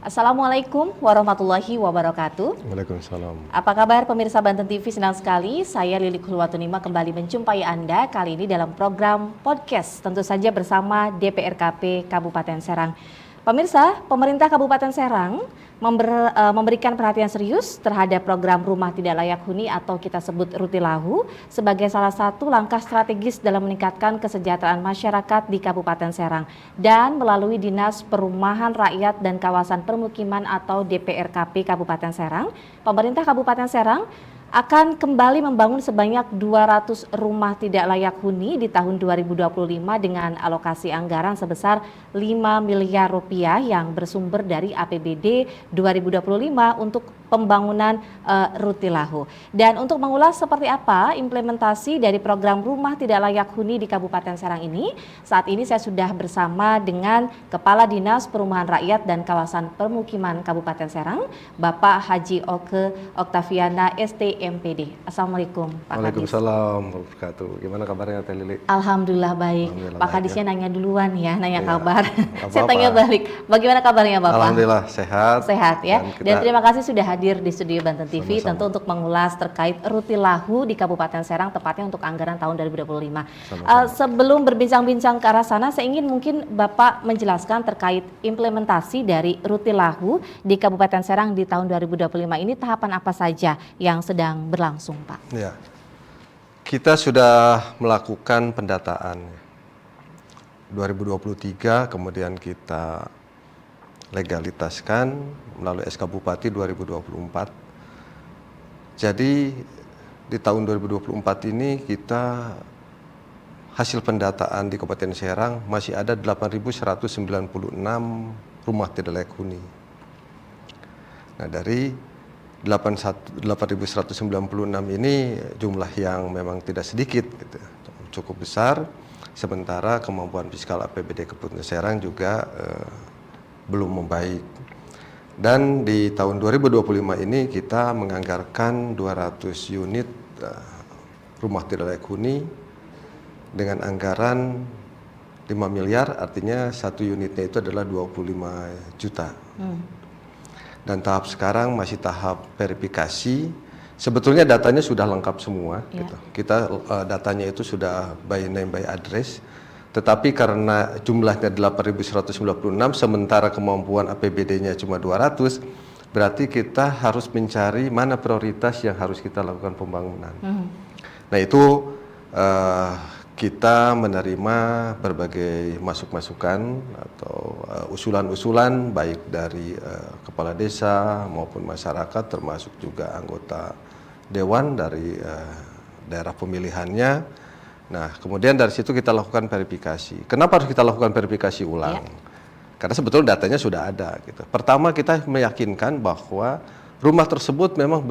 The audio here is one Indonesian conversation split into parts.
Assalamualaikum warahmatullahi wabarakatuh. Waalaikumsalam. Apa kabar pemirsa Banten TV? Senang sekali saya Lili Khulwatunima kembali menjumpai Anda kali ini dalam program podcast, tentu saja bersama DPRKP Kabupaten Serang. Pemirsa, pemerintah Kabupaten Serang memberikan perhatian serius terhadap program Rumah Tidak Layak Huni atau kita sebut Rutilahu sebagai salah satu langkah strategis dalam meningkatkan kesejahteraan masyarakat di Kabupaten Serang. Dan melalui Dinas Perumahan Rakyat dan Kawasan Permukiman atau DPRKP Kabupaten Serang, pemerintah Kabupaten Serang akan kembali membangun sebanyak 200 rumah tidak layak huni di tahun 2025 dengan alokasi anggaran sebesar 5 miliar rupiah yang bersumber dari APBD 2025 untuk pembangunan Rutilahu. Dan untuk mengulas seperti apa implementasi dari program Rumah Tidak Layak Huni di Kabupaten Serang ini, saat ini saya sudah bersama dengan Kepala Dinas Perumahan Rakyat dan Kawasan Permukiman Kabupaten Serang, Bapak Haji Oke Oktaviana ST.MPD. Assalamualaikum Pak Kadis. Waalaikumsalam warahmatullahi wabarakatuh. Gimana kabarnya Teh Lili? Alhamdulillah baik. Alhamdulillah Pak baik, Kadisnya ya. nanya duluan ya, nanya Iya, kabar. apa-apa. Saya tanya balik. Bagaimana kabarnya Bapak? Alhamdulillah sehat. Sehat ya. Dan terima kasih sudah hadir di studio Banten TV. Sama-sama. Tentu untuk mengulas terkait Rutilahu di Kabupaten Serang, tepatnya untuk anggaran tahun 2025. Sebelum berbincang-bincang ke arah sana, saya ingin mungkin Bapak menjelaskan terkait implementasi dari Rutilahu di Kabupaten Serang di tahun 2025 ini, tahapan apa saja yang sedang berlangsung Pak? Ya. Kita sudah melakukan pendataan 2023, kemudian kita legalitaskan melalui SK Bupati 2024. Jadi di tahun 2024 ini kita hasil pendataan di Kabupaten Serang masih ada 8.196 rumah tidak layak huni. Nah, dari 8.196 ini jumlah yang memang tidak sedikit, gitu, cukup besar. Sementara kemampuan fiskal APBD Kabupaten Serang juga belum membaik. Dan di tahun 2025 ini kita menganggarkan 200 unit rumah tidak layak huni dengan anggaran 5 miliar, artinya satu unitnya itu adalah 25 juta. Dan tahap sekarang masih tahap verifikasi. Sebetulnya datanya sudah lengkap semua. Ya. Gitu. Kita datanya itu sudah by name by address. Tetapi karena jumlahnya 8.196, sementara kemampuan APBD-nya cuma 200, berarti kita harus mencari mana prioritas yang harus kita lakukan pembangunan. Nah itu kita menerima berbagai masukan atau usulan-usulan baik dari kepala desa maupun masyarakat, termasuk juga anggota dewan dari daerah pemilihannya. Nah, kemudian dari situ kita lakukan verifikasi. Kenapa harus kita lakukan verifikasi ulang? Karena sebetulnya datanya sudah ada. Gitu. Pertama, kita meyakinkan bahwa rumah tersebut memang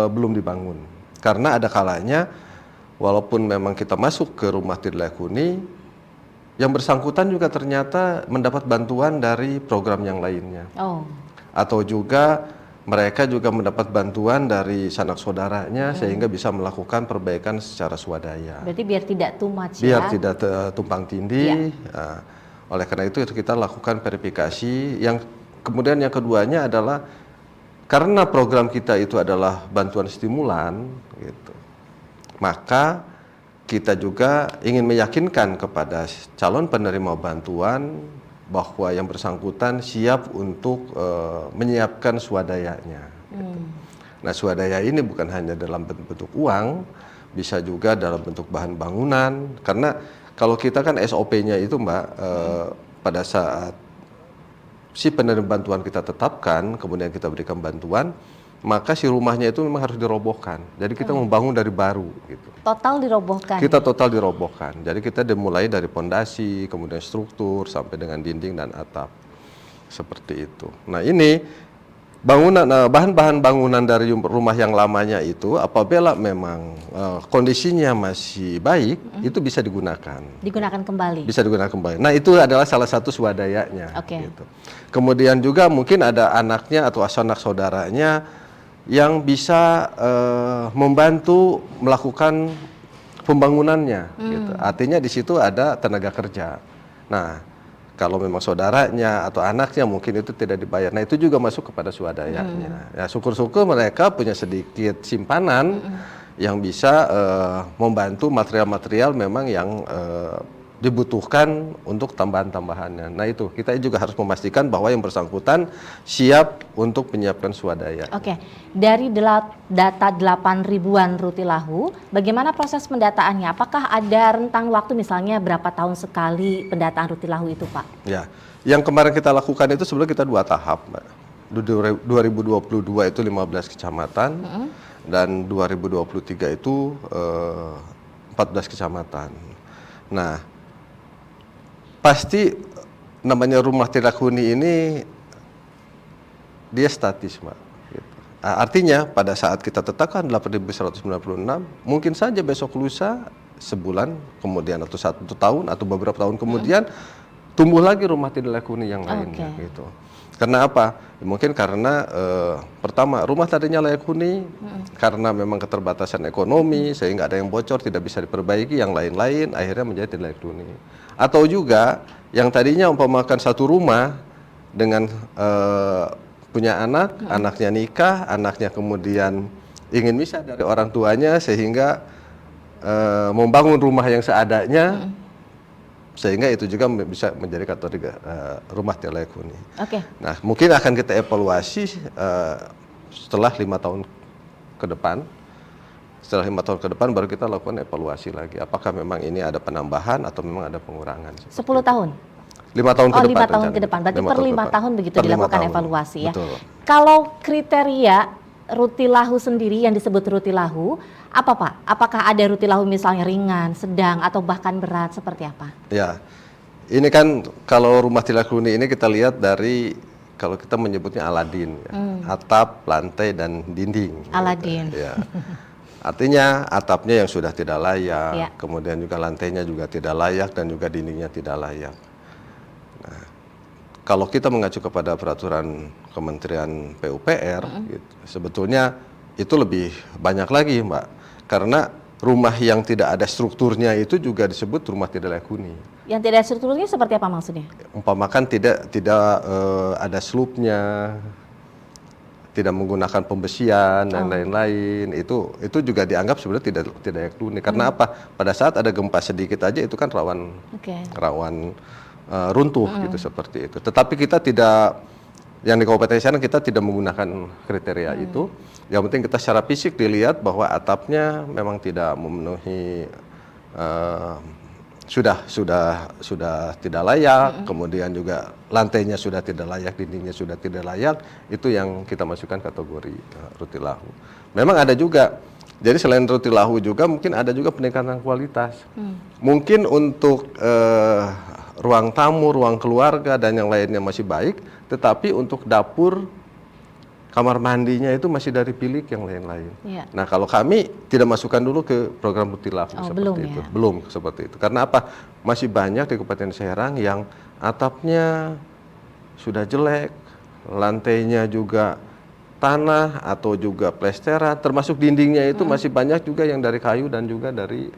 belum dibangun. Karena ada kalanya, walaupun memang kita masuk ke rumah tidak layak huni, yang bersangkutan juga ternyata mendapat bantuan dari program yang lainnya. Atau juga mereka juga mendapat bantuan dari sanak saudaranya sehingga bisa melakukan perbaikan secara swadaya. Berarti biar tidak too much biar ya? tidak tumpang tindih. Oleh karena itu kita lakukan verifikasi. Yang kemudian yang keduanya adalah karena program kita itu adalah bantuan stimulan, gitu, maka kita juga ingin meyakinkan kepada calon penerima bantuan bahwa yang bersangkutan siap untuk menyiapkan swadayanya. Gitu. Nah, swadaya ini bukan hanya dalam bentuk uang, bisa juga dalam bentuk bahan bangunan. Karena kalau kita kan SOP-nya itu Mbak, pada saat si penerima bantuan kita tetapkan, kemudian kita berikan bantuan, maka si rumahnya itu memang harus dirobohkan. Jadi kita membangun dari baru. Gitu. Total dirobohkan? Kita total dirobohkan. Jadi kita dimulai dari pondasi, kemudian struktur, sampai dengan dinding dan atap. Seperti itu. Nah ini bahan-bahan bangunan dari rumah yang lamanya itu apabila memang kondisinya masih baik, itu bisa digunakan. Digunakan kembali? Bisa digunakan kembali. Nah itu adalah salah satu swadayanya. Gitu. Kemudian juga mungkin ada anaknya atau sanak saudaranya yang bisa membantu melakukan pembangunannya. Gitu. Artinya di situ ada tenaga kerja. Nah Kalau memang saudaranya atau anaknya mungkin itu tidak dibayar. Nah itu juga masuk kepada swadayanya. Ya syukur-syukur mereka punya sedikit simpanan yang bisa membantu material-material memang yang dibutuhkan untuk tambahan-tambahannya. Nah itu kita juga harus memastikan bahwa yang bersangkutan siap untuk menyiapkan swadaya. Oke, dari data 8.000-an rutilahu, bagaimana proses pendataannya? Apakah ada rentang waktu misalnya berapa tahun sekali pendataan rutilahu itu, Pak? Ya, yang kemarin kita lakukan itu sebenarnya kita 2 tahap, Mbak. 2022 itu 15 kecamatan dan 2023 itu 14 kecamatan. Nah, pasti namanya rumah tidak huni ini dia statis, Mbak. Gitu. Nah, artinya pada saat kita tetapkan 8.196, mungkin saja besok lusa sebulan kemudian atau 1 tahun atau beberapa tahun kemudian tumbuh lagi rumah tidak layak huni yang lainnya. Gitu. Karena apa? Mungkin karena pertama rumah tadinya layak huni karena memang keterbatasan ekonomi sehingga ada yang bocor tidak bisa diperbaiki, yang lain-lain akhirnya menjadi tidak layak huni. Atau juga yang tadinya umpamakan satu rumah dengan punya anak, anaknya nikah, anaknya kemudian ingin misah dari orang tuanya sehingga membangun rumah yang seadanya, sehingga itu juga bisa menjadi kategori rumah tidak layak huni. Nah mungkin akan kita evaluasi setelah 5 tahun ke depan. Setelah 5 tahun ke depan baru kita lakukan evaluasi lagi. Apakah memang ini ada penambahan atau memang ada pengurangan. 10 tahun? 5 tahun ke depan. 5 tahun ke depan. Berarti per 5 tahun begitu dilakukan evaluasi ya. Betul. Kalau kriteria rutilahu sendiri yang disebut rutilahu, apa Pak? Apakah ada rutilahu misalnya ringan, sedang, atau bahkan berat, seperti apa? Ya, ini kan kalau rumah tidak layak huni ini kita lihat dari, kalau kita menyebutnya Aladin, ya. Atap, lantai, dan dinding. Aladin. Gitu, ya. Artinya atapnya yang sudah tidak layak, kemudian juga lantainya juga tidak layak, dan juga dindingnya tidak layak. Nah, kalau kita mengacu kepada peraturan Kementerian PUPR, gitu, sebetulnya itu lebih banyak lagi, Mbak. Karena rumah yang tidak ada strukturnya itu juga disebut rumah tidak layak huni. Yang tidak ada strukturnya seperti apa maksudnya? Umpamakan tidak ada slupnya, tidak menggunakan pembesian dan lain-lain, itu juga dianggap sebenarnya tidak layak huni. Karena apa? Pada saat ada gempa sedikit aja itu kan rawan runtuh gitu, seperti itu. Tetapi kita tidak, yang di Kabupaten Serang kita tidak menggunakan kriteria itu. Yang penting kita secara fisik dilihat bahwa atapnya memang tidak memenuhi, sudah tidak layak, kemudian juga lantainya sudah tidak layak, dindingnya sudah tidak layak, itu yang kita masukkan kategori rutilahu. Memang ada juga, jadi selain rutilahu juga mungkin ada juga peningkatan kualitas. Mungkin untuk ruang tamu, ruang keluarga, dan yang lainnya masih baik, tetapi untuk dapur, kamar mandinya itu masih dari bilik yang lain-lain. Nah kalau kami tidak masukkan dulu ke program rutilahu seperti itu. Belum seperti itu. Karena apa? Masih banyak di Kabupaten Serang yang atapnya sudah jelek, lantainya juga tanah atau juga plesteran, termasuk dindingnya itu masih banyak juga yang dari kayu dan juga dari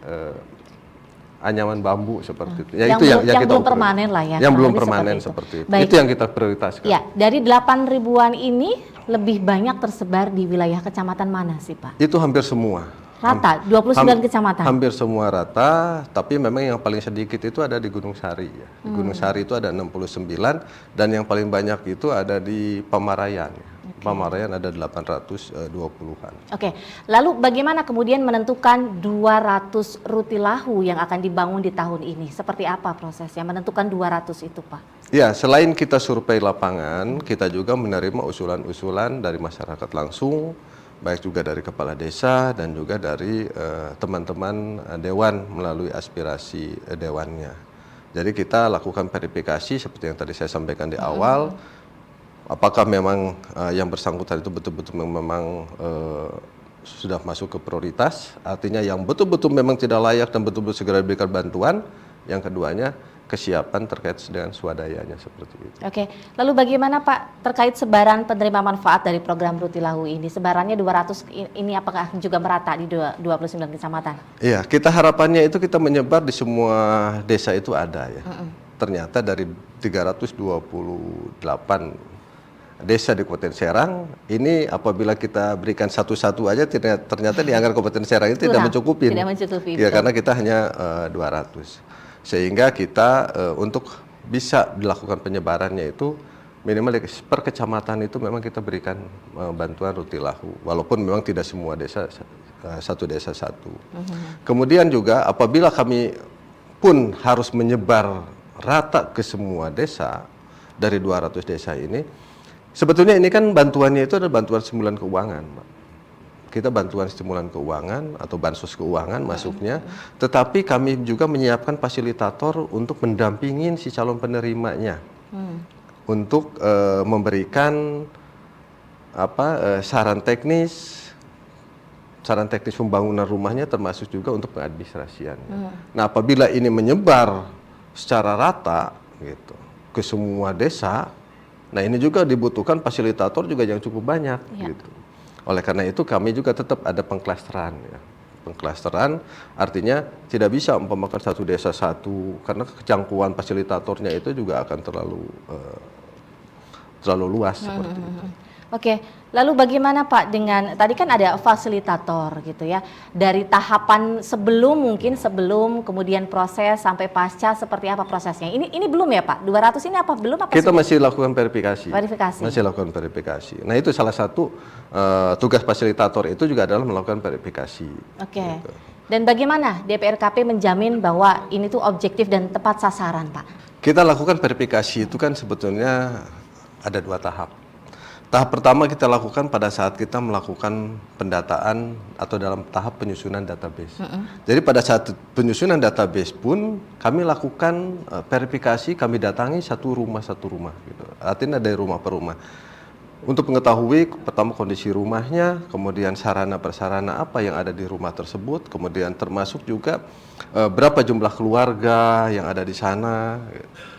anyaman bambu seperti itu. Ya, yang kita belum permanen lah ya. Yang belum permanen seperti itu. Itu yang kita prioritaskan. Ya, dari 8.000-an ini lebih banyak tersebar di wilayah kecamatan mana sih Pak? Itu hampir semua. Rata, 29 kecamatan? Hampir semua rata, tapi memang yang paling sedikit itu ada di Gunung Sari. Ya. Di Gunung Sari itu ada 69, dan yang paling banyak itu ada di Pamarayan. Pamarayan ada 820-an. Lalu bagaimana kemudian menentukan 200 rutilahu yang akan dibangun di tahun ini? Seperti apa prosesnya menentukan 200 itu Pak? Ya, selain kita survei lapangan, kita juga menerima usulan-usulan dari masyarakat langsung, baik juga dari kepala desa dan juga dari teman-teman dewan melalui aspirasi dewannya. Jadi kita lakukan verifikasi seperti yang tadi saya sampaikan di awal, apakah memang yang bersangkutan itu betul-betul memang sudah masuk ke prioritas, artinya yang betul-betul memang tidak layak dan betul-betul segera diberikan bantuan. Yang keduanya, kesiapan terkait dengan swadayanya seperti itu. Lalu bagaimana Pak terkait sebaran penerima manfaat dari program rutilahu ini? Sebarannya 200 ini apakah juga merata di 29 kecamatan? Iya, kita harapannya itu kita menyebar di semua desa itu ada ya. ternyata dari 328 desa di Kabupaten Serang, ini apabila kita berikan satu-satu aja ternyata di anggaran Kabupaten Serang itu tidak mencukupi. Ya, karena kita hanya 200. Sehingga kita untuk bisa dilakukan penyebarannya itu minimal per kecamatan itu memang kita berikan bantuan rutilahu, walaupun memang tidak semua desa satu desa satu. Kemudian juga apabila kami pun harus menyebar rata ke semua desa dari 200 desa ini, sebetulnya ini kan bantuannya itu adalah bantuan stimulan keuangan, Mbak. Kita bantuan stimulan keuangan atau bansos keuangan masuknya, tetapi kami juga menyiapkan fasilitator untuk mendampingin si calon penerimanya. Untuk memberikan saran teknis pembangunan rumahnya, termasuk juga untuk pengadministrasiannya. Nah, apabila ini menyebar secara rata gitu ke semua desa, nah ini juga dibutuhkan fasilitator juga yang cukup banyak gitu. Oleh karena itu kami juga tetap ada pengklasteran ya. Pengklasteran artinya tidak bisa umpamakan satu desa satu, karena kejangkauan fasilitatornya itu juga akan terlalu luas seperti itu. Oke, lalu bagaimana Pak dengan tadi kan ada fasilitator gitu ya, dari tahapan sebelum kemudian proses sampai pasca, seperti apa prosesnya? Ini belum ya Pak? 200 ini apa belum? Kita masih lakukan verifikasi. Masih Masih lakukan verifikasi. Nah, itu salah satu tugas fasilitator itu juga adalah melakukan verifikasi. Oke. Gitu. Dan bagaimana DPRKP menjamin bahwa ini tuh objektif dan tepat sasaran Pak? Kita lakukan verifikasi itu kan sebetulnya ada 2 tahap. Tahap pertama kita lakukan pada saat kita melakukan pendataan atau dalam tahap penyusunan database. Jadi pada saat penyusunan database pun kami lakukan verifikasi, kami datangi satu rumah gitu. Artinya dari rumah per rumah. Untuk mengetahui pertama kondisi rumahnya, kemudian sarana prasarana apa yang ada di rumah tersebut, kemudian termasuk juga berapa jumlah keluarga yang ada di sana,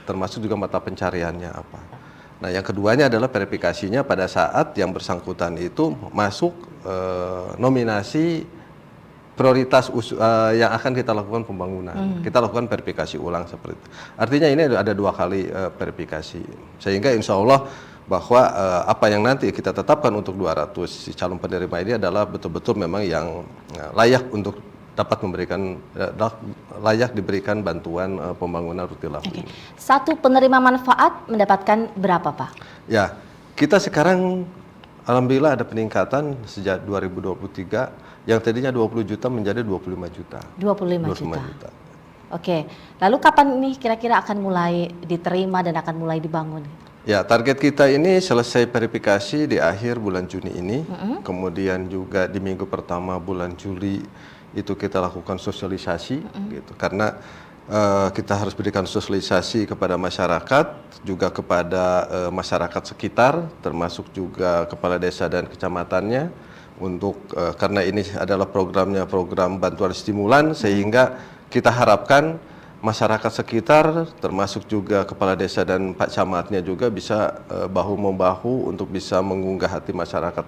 termasuk juga mata pencariannya apa. Nah, yang keduanya adalah verifikasinya pada saat yang bersangkutan itu masuk nominasi prioritas yang akan kita lakukan pembangunan. Kita lakukan verifikasi ulang seperti itu. Artinya ini ada 2 kali verifikasi. Sehingga insya Allah bahwa apa yang nanti kita tetapkan untuk 200 si calon penerima ini adalah betul-betul memang yang layak untuk dapat layak diberikan bantuan pembangunan rutilahu. Oke. Satu penerima manfaat mendapatkan berapa Pak? Ya, kita sekarang alhamdulillah ada peningkatan sejak 2023 yang tadinya 20 juta menjadi 25 juta. 25 juta. Oke, lalu kapan ini kira-kira akan mulai diterima dan akan mulai dibangun? Ya, target kita ini selesai verifikasi di akhir bulan Juni ini, kemudian juga di minggu pertama bulan Juli itu kita lakukan sosialisasi gitu, karena kita harus berikan sosialisasi kepada masyarakat, juga kepada masyarakat sekitar, termasuk juga kepala desa dan kecamatannya, untuk karena ini adalah program bantuan stimulan, sehingga kita harapkan masyarakat sekitar, termasuk juga kepala desa dan pak camatnya juga bisa bahu-membahu untuk bisa mengunggah hati masyarakat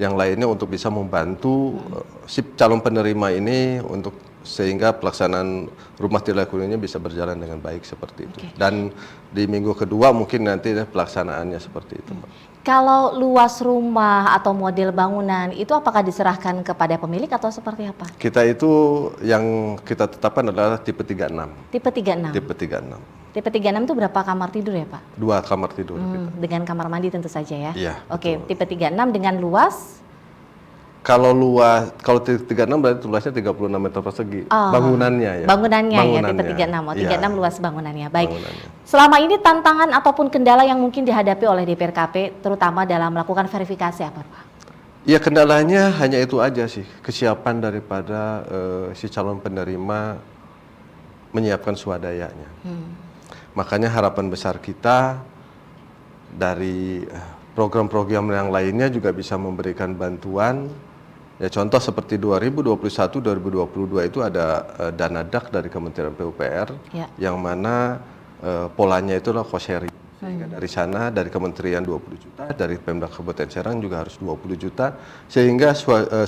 yang lainnya untuk bisa membantu si calon penerima ini untuk sehingga pelaksanaan rumah tidak layak bisa berjalan dengan baik seperti itu. Dan di minggu kedua mungkin nanti pelaksanaannya seperti itu, Mbak. Kalau luas rumah atau model bangunan itu apakah diserahkan kepada pemilik atau seperti apa? Kita itu yang kita tetapkan adalah tipe 36. Tipe 36. Tipe 36. Tipe 36 itu berapa kamar tidur ya Pak? 2 kamar tidur kita. Dengan kamar mandi tentu saja ya? Iya. Oke, tipe 36 dengan luas? Kalau tipe 36 berarti luasnya 36 meter persegi. Bangunannya ya. Bangunannya ya, tipe 36. 36 luas bangunannya. Baik. Selama ini tantangan ataupun kendala yang mungkin dihadapi oleh DPRKP terutama dalam melakukan verifikasi apa Pak? Ya, kendalanya hanya itu aja sih, kesiapan daripada si calon penerima menyiapkan swadayanya. Makanya harapan besar kita dari program-program yang lainnya juga bisa memberikan bantuan. Ya, contoh seperti 2021-2022 itu ada dana DAK dari Kementerian PUPR yang mana polanya itu adalah cost sharing. Sehingga dari sana, dari Kementerian 20 juta, dari Pemda Kabupaten Serang juga harus 20 juta, sehingga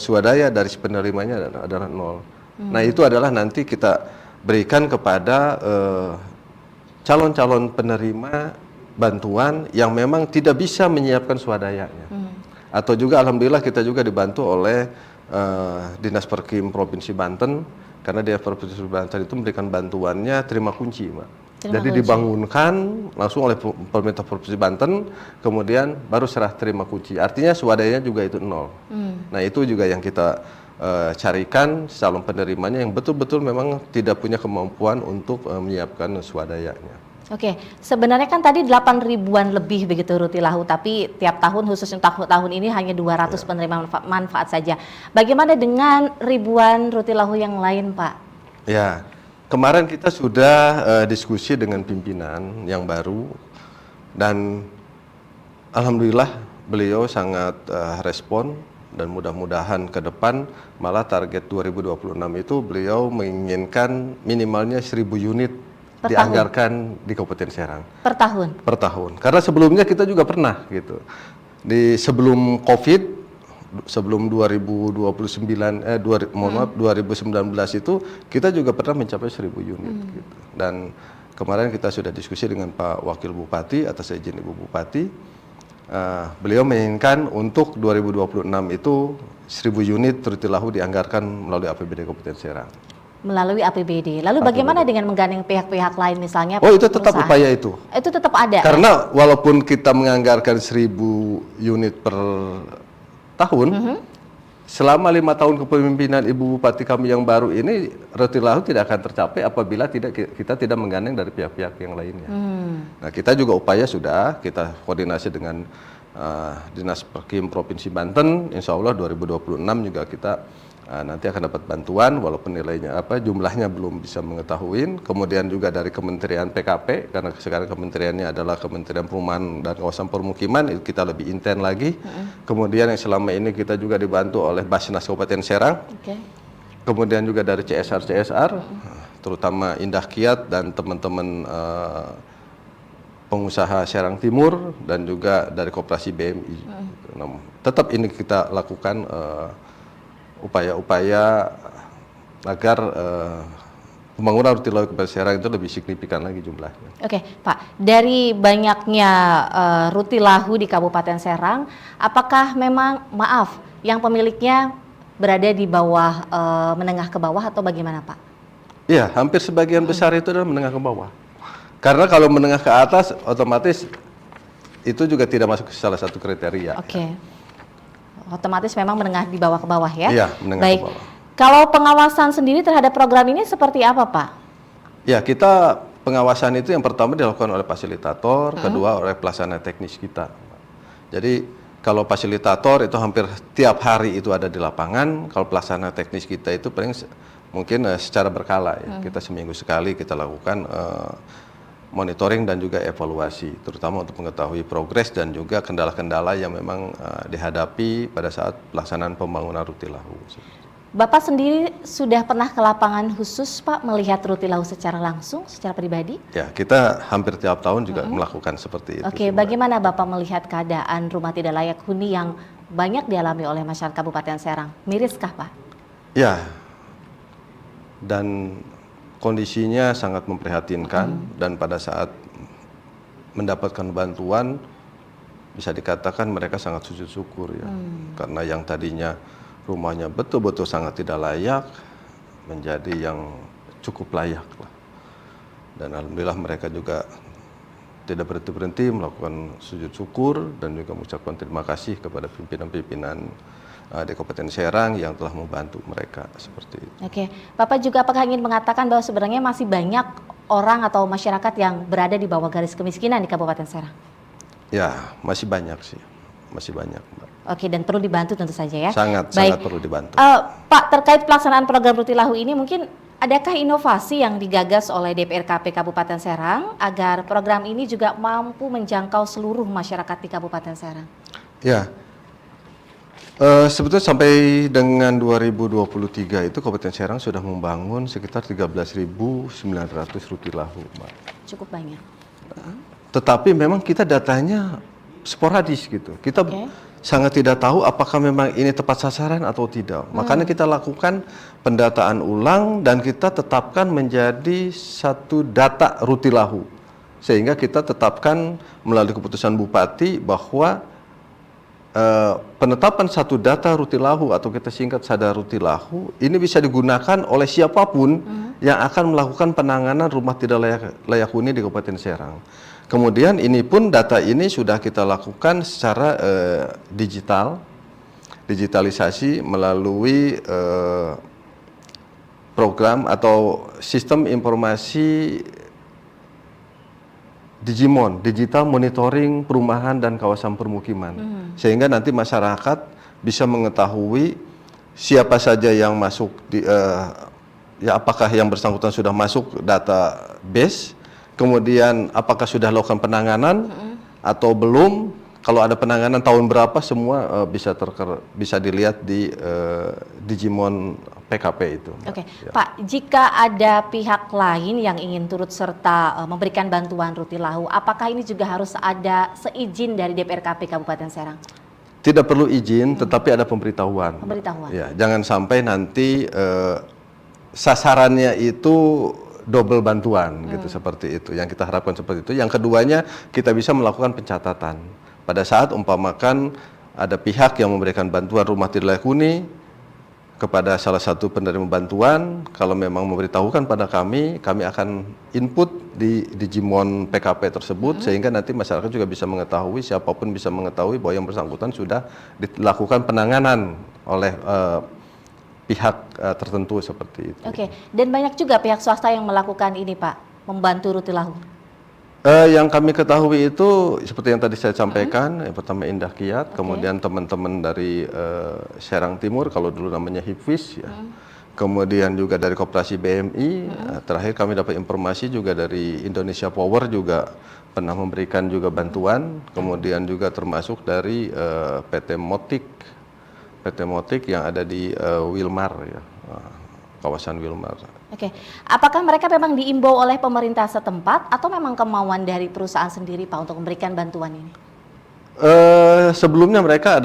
swadaya dari penerimanya adalah 0. Nah, itu adalah nanti kita berikan kepada calon-calon penerima bantuan yang memang tidak bisa menyiapkan swadayanya. Atau juga alhamdulillah kita juga dibantu oleh Dinas Perkim Provinsi Banten, karena Dinas Provinsi Banten itu memberikan bantuannya terima kunci, Mbak. Jadi dibangunkan langsung oleh pemerintah Provinsi Banten, kemudian baru serah terima kunci. Artinya swadayanya juga itu 0. Nah itu juga yang kita carikan calon penerimanya yang betul-betul memang tidak punya kemampuan untuk menyiapkan swadayanya. Oke, sebenarnya kan tadi 8 ribuan lebih begitu Rutilahu, tapi tiap tahun khususnya tahun ini hanya 200 penerima manfaat saja. Bagaimana dengan ribuan Rutilahu yang lain, Pak? Ya, kemarin kita sudah diskusi dengan pimpinan yang baru dan alhamdulillah beliau sangat respon dan mudah-mudahan ke depan malah target 2026 itu beliau menginginkan minimalnya 1.000 unit dianggarkan di Kabupaten Serang. Per tahun? Per tahun. Karena sebelumnya kita juga pernah gitu. Di sebelum COVID, sebelum 2019 itu kita juga pernah mencapai 1.000 unit gitu. Dan kemarin kita sudah diskusi dengan Pak Wakil Bupati atas izin Ibu Bupati. Beliau menginginkan untuk 2026 itu 1.000 unit Rutilahu dianggarkan melalui APBD Kabupaten Serang. Melalui APBD. Lalu bagaimana dengan menggandeng pihak-pihak lain misalnya? Oh itu tetap pengusaha. Upaya itu. Itu tetap ada. Karena walaupun kita menganggarkan 1.000 unit per tahun, selama 5 tahun kepemimpinan Ibu Bupati kami yang baru ini, Rutilahu tidak akan tercapai apabila kita tidak menggandeng dari pihak-pihak yang lainnya. Nah kita juga upaya sudah, kita koordinasi dengan Dinas Perkim Provinsi Banten, insya Allah 2026 juga kita nanti akan dapat bantuan walaupun nilainya jumlahnya belum bisa mengetahui. Kemudian juga dari Kementerian PKP, karena sekarang kementeriannya adalah Kementerian Perumahan dan Kawasan Permukiman, itu kita lebih intens lagi. Kemudian yang selama ini kita juga dibantu oleh Basnas Kabupaten Serang. Kemudian juga dari CSR terutama Indah Kiat dan teman-teman pengusaha Serang Timur dan juga dari Koperasi BMI. Tetap ini kita lakukan upaya-upaya agar pembangunan Rutilahu Kabupaten Serang itu lebih signifikan lagi jumlahnya. Oke, Pak. Dari banyaknya Rutilahu di Kabupaten Serang, apakah memang yang pemiliknya berada di bawah menengah ke bawah atau bagaimana, Pak? Iya, hampir sebagian besar itu adalah menengah ke bawah. Karena kalau menengah ke atas, otomatis itu juga tidak masuk ke salah satu kriteria. Oke. Otomatis memang menengah di bawah ke bawah ya? Iya, menengah ke bawah. Kalau pengawasan sendiri terhadap program ini seperti apa, Pak? Ya, kita pengawasan itu yang pertama dilakukan oleh fasilitator, kedua oleh pelaksana teknis kita. Jadi kalau fasilitator itu hampir tiap hari itu ada di lapangan, kalau pelaksana teknis kita itu paling mungkin secara berkala ya. Kita seminggu sekali kita lakukan monitoring dan juga evaluasi, terutama untuk mengetahui progres dan juga kendala-kendala yang memang dihadapi pada saat pelaksanaan pembangunan Rutilahu. Bapak sendiri sudah pernah ke lapangan khusus, Pak, melihat Rutilahu secara langsung, secara pribadi? Ya, kita hampir tiap tahun juga melakukan seperti itu. Oke, bagaimana Bapak melihat keadaan rumah tidak layak huni yang banyak dialami oleh masyarakat Kabupaten Serang? Miriskah, Pak? Ya, dan kondisinya sangat memprihatinkan dan pada saat mendapatkan bantuan bisa dikatakan mereka sangat sujud syukur ya. Karena yang tadinya rumahnya betul-betul sangat tidak layak menjadi yang cukup layak lah. Dan alhamdulillah mereka juga tidak berhenti-berhenti melakukan sujud syukur dan juga mengucapkan terima kasih kepada pimpinan-pimpinan di Kabupaten Serang yang telah membantu mereka seperti itu. Oke, Bapak juga apakah ingin mengatakan bahwa sebenarnya masih banyak orang atau masyarakat yang berada di bawah garis kemiskinan di Kabupaten Serang? Ya, masih banyak sih, masih banyak, Mbak. Oke, dan perlu dibantu tentu saja ya? Sangat perlu dibantu. Pak, terkait pelaksanaan program Rutilahu ini mungkin adakah inovasi yang digagas oleh DPRKP Kabupaten Serang agar program ini juga mampu menjangkau seluruh masyarakat di Kabupaten Serang? Ya. Sebetulnya sampai dengan 2023 itu Kabupaten Serang sudah membangun sekitar 13.900 Rutilahu, Mbak. Cukup banyak. Tetapi memang kita datanya sporadis gitu. Kita sangat tidak tahu apakah memang ini tepat sasaran atau tidak. Makanya kita lakukan pendataan ulang dan kita tetapkan menjadi satu data Rutilahu. sehingga kita tetapkan melalui keputusan Bupati bahwa penetapan satu data Rutilahu atau kita singkat Sadar Rutilahu ini bisa digunakan oleh siapapun yang akan melakukan penanganan rumah tidak layak huni di Kabupaten Serang. Kemudian ini pun data ini sudah kita lakukan secara digitalisasi melalui program atau sistem informasi Digimon, Digital Monitoring Perumahan dan Kawasan Permukiman, sehingga nanti masyarakat bisa mengetahui siapa saja yang masuk ya apakah yang bersangkutan sudah masuk database, kemudian apakah sudah lakukan penanganan atau belum. Kalau ada penanganan tahun berapa semua bisa dilihat di Digimon PKP itu. Oke, Ya. Pak, jika ada pihak lain yang ingin turut serta memberikan bantuan Rutilahu, apakah ini juga harus ada seizin dari DPRKP Kabupaten Serang? Tidak perlu izin, tetapi ada pemberitahuan. Pemberitahuan. Ya, jangan sampai nanti sasarannya itu double bantuan gitu, seperti itu. Yang kita harapkan seperti itu. Yang keduanya, kita bisa melakukan pencatatan. Pada saat umpamakan ada pihak yang memberikan bantuan rumah tidak layak huni kepada salah satu penerima bantuan, kalau memang memberitahukan pada kami akan input di Digimon PKP tersebut, sehingga nanti masyarakat juga bisa mengetahui, siapapun bisa mengetahui bahwa yang bersangkutan sudah dilakukan penanganan oleh pihak tertentu seperti itu. Oke, dan banyak juga pihak swasta yang melakukan ini, Pak, membantu Rutilahu. Yang kami ketahui itu seperti yang tadi saya sampaikan, yang pertama Indah Kiat, kemudian teman-teman dari Serang Timur, kalau dulu namanya Hipwis, ya. Kemudian juga dari Koperasi BMI, terakhir kami dapat informasi juga dari Indonesia Power juga pernah memberikan juga bantuan, kemudian juga termasuk dari PT Motik yang ada di Wilmar, ya, kawasan Wilmar. Oke, apakah mereka memang diimbau oleh pemerintah setempat atau memang kemauan dari perusahaan sendiri, Pak, untuk memberikan bantuan ini? Sebelumnya mereka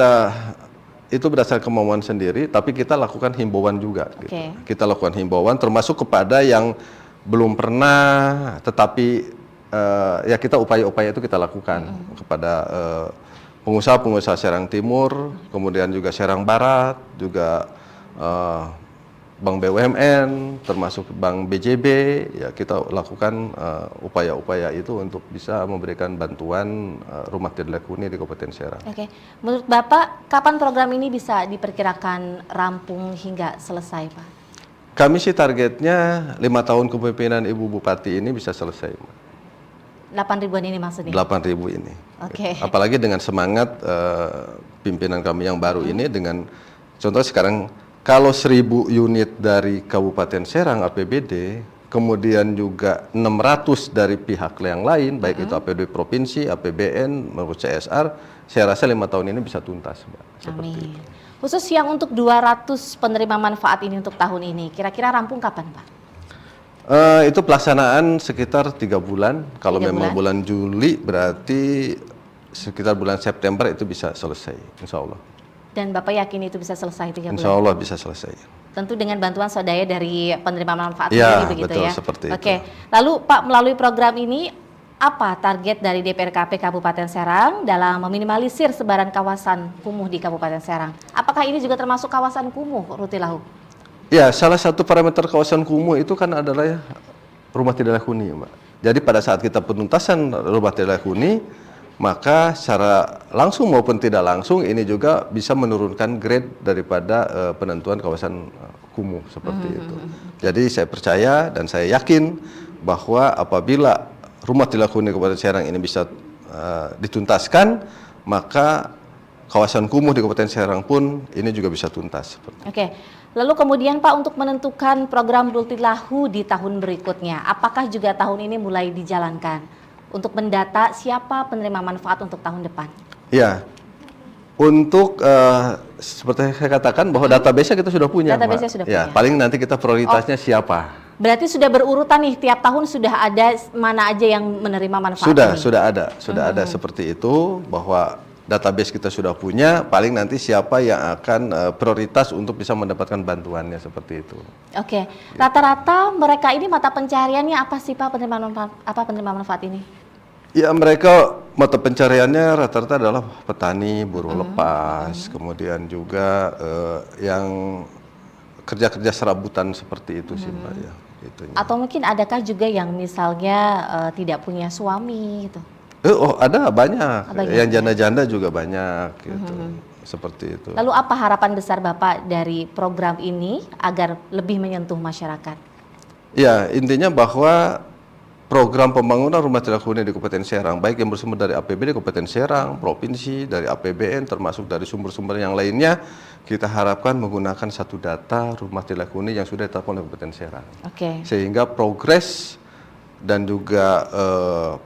itu berdasarkan kemauan sendiri, tapi kita lakukan himbauan juga. Gitu. Kita lakukan himbauan, termasuk kepada yang belum pernah, tetapi ya kita upaya-upaya itu kita lakukan kepada pengusaha-pengusaha Serang Timur, kemudian juga Serang Barat, juga Bank BUMN, termasuk Bank BJB, ya kita lakukan upaya-upaya itu untuk bisa memberikan bantuan rumah tidak layak huni di Kabupaten Serang. Oke, menurut Bapak, kapan program ini bisa diperkirakan rampung hingga selesai, Pak? Kami sih targetnya 5 tahun kepemimpinan Ibu Bupati ini bisa selesai. 8.000-an ini maksudnya? 8.000 ini. Oke. Apalagi dengan semangat pimpinan kami yang baru ini, dengan contoh sekarang, kalau 1.000 unit dari Kabupaten Serang APBD, kemudian juga 600 dari pihak yang lain, baik itu APBD Provinsi, APBN, maupun CSR, saya rasa 5 tahun ini bisa tuntas, Mbak. Seperti itu. Khusus yang untuk 200 penerima manfaat ini untuk tahun ini, kira-kira rampung kapan, Pak? Itu pelaksanaan sekitar 3 bulan. Kalau 3 memang bulan Juli, berarti sekitar bulan September itu bisa selesai, insya Allah. Dan Bapak yakin itu bisa selesai 3 bulan? Insya Allah bisa selesai. Tentu dengan bantuan swadaya dari penerima manfaat Ya, sendiri begitu betul, ya? seperti Oke. itu. Lalu Pak, melalui program ini, apa target dari DPRKP Kabupaten Serang dalam meminimalisir sebaran kawasan kumuh di Kabupaten Serang? Apakah ini juga termasuk kawasan kumuh, Rutilahu? Ya, salah satu parameter kawasan kumuh itu kan adalah ya, rumah tidak layak huni, Mbak. Jadi pada saat kita penuntasan rumah tidak layak huni, maka secara langsung maupun tidak langsung ini juga bisa menurunkan grade daripada penentuan kawasan kumuh seperti itu. Jadi saya percaya dan saya yakin bahwa apabila rumah tidak layak huni Kabupaten Serang ini bisa dituntaskan, maka kawasan kumuh di Kabupaten Serang pun ini juga bisa tuntas. Oke. Lalu kemudian Pak, untuk menentukan program Rutilahu di tahun berikutnya, apakah juga tahun ini mulai dijalankan untuk mendata siapa penerima manfaat untuk tahun depan? Ya, untuk seperti saya katakan bahwa database-nya kita sudah punya. Database-nya sudah ya, punya. paling nanti kita prioritasnya siapa. Berarti sudah berurutan nih, tiap tahun sudah ada mana aja yang menerima manfaat ini? Sudah ada seperti itu, bahwa database kita sudah punya, paling nanti siapa yang akan prioritas untuk bisa mendapatkan bantuannya seperti itu. Oke, rata-rata mereka ini mata pencariannya apa sih Pak, penerima manfaat ini? Ya, mereka mata pencariannya rata-rata adalah petani, buruh lepas, kemudian juga yang kerja-kerja serabutan seperti itu sih Mbak ya. Itunya. Atau mungkin adakah juga yang misalnya tidak punya suami gitu? Ada banyak. Banyak, Yang ya? janda-janda juga banyak gitu. Seperti itu. Lalu apa harapan besar Bapak dari program ini agar lebih menyentuh masyarakat? Ya, intinya bahwa program pembangunan rumah tidak huni di Kabupaten Serang, baik yang bersumber dari APBD Kabupaten Serang, provinsi, dari APBN, termasuk dari sumber-sumber yang lainnya, kita harapkan menggunakan satu data rumah tidak huni yang sudah ditetapkan oleh Kabupaten Serang. Oke. Sehingga progres dan juga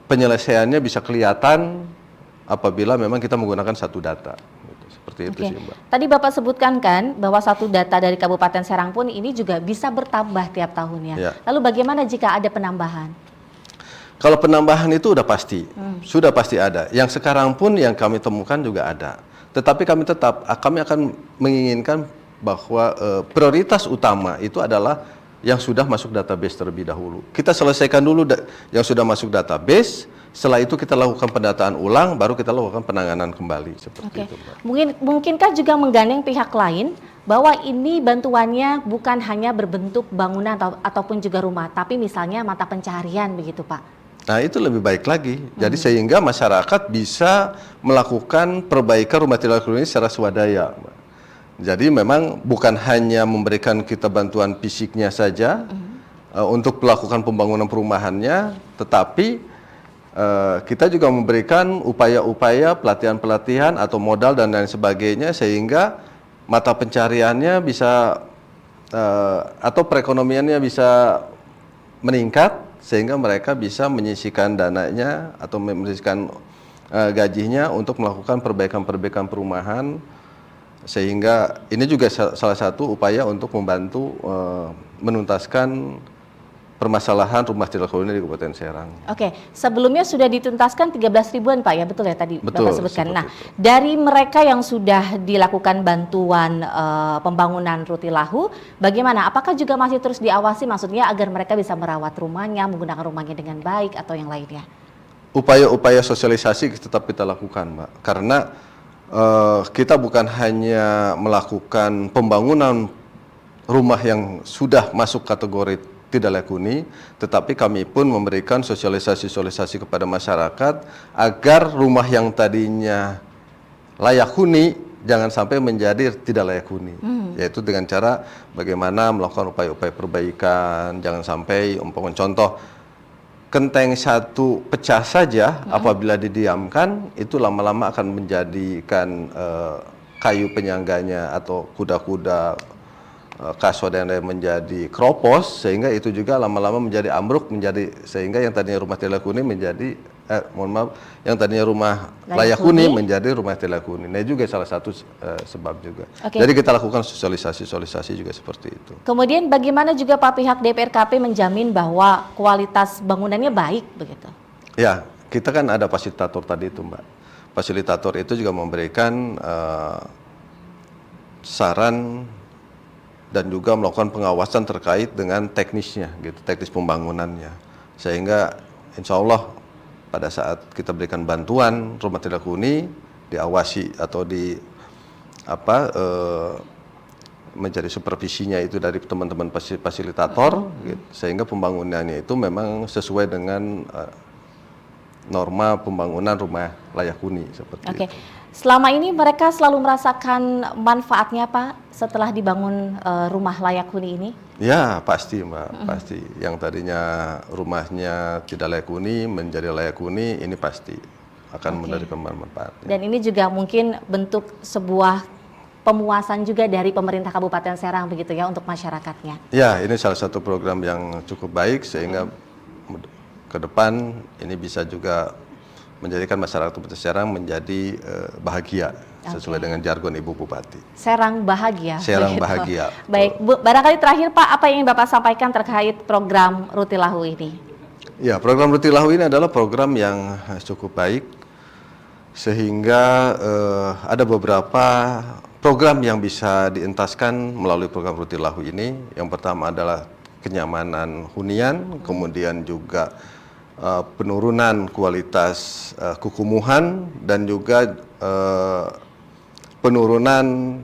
penyelesaiannya bisa kelihatan apabila memang kita menggunakan satu data. Gitu. Seperti itu sih Mbak. Tadi Bapak sebutkan kan bahwa satu data dari Kabupaten Serang pun ini juga bisa bertambah tiap tahunnya. Ya. Lalu bagaimana jika ada penambahan? Kalau penambahan itu udah pasti, sudah pasti ada. Yang sekarang pun yang kami temukan juga ada. Tetapi kami akan menginginkan bahwa prioritas utama itu adalah yang sudah masuk database terlebih dahulu. Kita selesaikan dulu yang sudah masuk database. Setelah itu kita lakukan pendataan ulang, baru kita lakukan penanganan kembali seperti itu, Mbak. Mungkinkah juga menggandeng pihak lain bahwa ini bantuannya bukan hanya berbentuk bangunan ataupun juga rumah, tapi misalnya mata pencaharian begitu, Pak? Nah, itu lebih baik lagi. Jadi sehingga masyarakat bisa melakukan perbaikan rumah tidak huni secara swadaya, Mbak. Jadi memang bukan hanya memberikan kita bantuan fisiknya saja untuk melakukan pembangunan perumahannya, tetapi kita juga memberikan upaya-upaya pelatihan-pelatihan atau modal dan lain sebagainya sehingga mata pencariannya bisa atau perekonomiannya bisa meningkat sehingga mereka bisa menyisihkan dananya atau menyisihkan gajinya untuk melakukan perbaikan-perbaikan perumahan sehingga ini juga salah satu upaya untuk membantu menuntaskan permasalahan rumah tidak huni di Kabupaten Serang. Oke, sebelumnya sudah dituntaskan 13 ribuan Pak ya, betul ya tadi Betul, Bapak sebutkan. Nah, itu. dari mereka yang sudah dilakukan bantuan pembangunan Rutilahu, bagaimana? Apakah juga masih terus diawasi maksudnya agar mereka bisa merawat rumahnya, menggunakan rumahnya dengan baik atau yang lainnya? Upaya-upaya sosialisasi tetap kita lakukan, Mbak. Karena kita bukan hanya melakukan pembangunan rumah yang sudah masuk kategori tidak layak huni, tetapi kami pun memberikan sosialisasi kepada masyarakat agar rumah yang tadinya layak huni jangan sampai menjadi tidak layak huni, yaitu dengan cara bagaimana melakukan upaya-upaya perbaikan, jangan sampai umpamanya contoh genteng satu pecah saja apabila didiamkan itu lama-lama akan menjadikan kayu penyangganya atau kuda-kuda kaswa dan lain menjadi kropos sehingga itu juga lama-lama menjadi ambruk sehingga yang tadinya rumah tidak layak huni menjadi yang tadinya rumah layak huni menjadi rumah tidak layak huni. Nah juga salah satu sebab juga. Jadi kita lakukan sosialisasi juga seperti itu. Kemudian bagaimana juga Pak pihak DPRKP menjamin bahwa kualitas bangunannya baik begitu? Ya, kita kan ada fasilitator tadi itu Mbak. Fasilitator itu juga memberikan saran dan juga melakukan pengawasan terkait dengan teknisnya, gitu, teknis pembangunannya, sehingga insya Allah pada saat kita berikan bantuan rumah tidak huni diawasi atau menjadi supervisinya itu dari teman-teman fasilitator, gitu, sehingga pembangunannya itu memang sesuai dengan norma pembangunan rumah layak huni seperti itu. Selama ini mereka selalu merasakan manfaatnya Pak setelah dibangun rumah layak huni ini? Ya pasti Mbak, pasti. Yang tadinya rumahnya tidak layak huni menjadi layak huni, ini pasti akan menerima manfaatnya. Dan ini juga mungkin bentuk sebuah pemuasan juga dari pemerintah Kabupaten Serang begitu ya untuk masyarakatnya? Ya, ini salah satu program yang cukup baik sehingga ke depan ini bisa juga menjadikan masyarakat Kabupaten Serang menjadi bahagia sesuai dengan jargon Ibu Bupati. Serang bahagia. Serang bahagia. Baik, Bu, barangkali terakhir Pak, apa yang Bapak sampaikan terkait program Rutilahu ini? Ya, program Rutilahu ini adalah program yang cukup baik sehingga ada beberapa program yang bisa dientaskan melalui program Rutilahu ini. Yang pertama adalah kenyamanan hunian, kemudian juga penurunan kualitas kukumuhan dan juga penurunan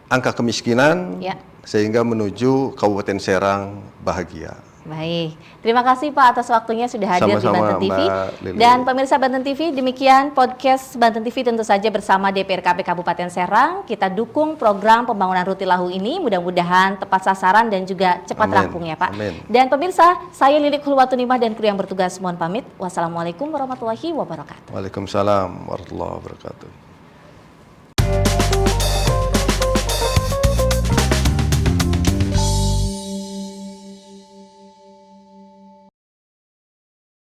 angka kemiskinan sehingga menuju Kabupaten Serang bahagia. Baik, terima kasih Pak atas waktunya sudah hadir di Banten TV. Mbak Lili. Dan pemirsa Banten TV, demikian podcast Banten TV tentu saja bersama DPRKP Kabupaten Serang. Kita dukung program pembangunan Rutilahu ini, mudah-mudahan tepat sasaran dan juga cepat rampung ya Pak. Amin. Dan pemirsa, saya Lilik Hulwatunimah dan kru yang bertugas mohon pamit. Wassalamualaikum warahmatullahi wabarakatuh. Waalaikumsalam warahmatullahi wabarakatuh.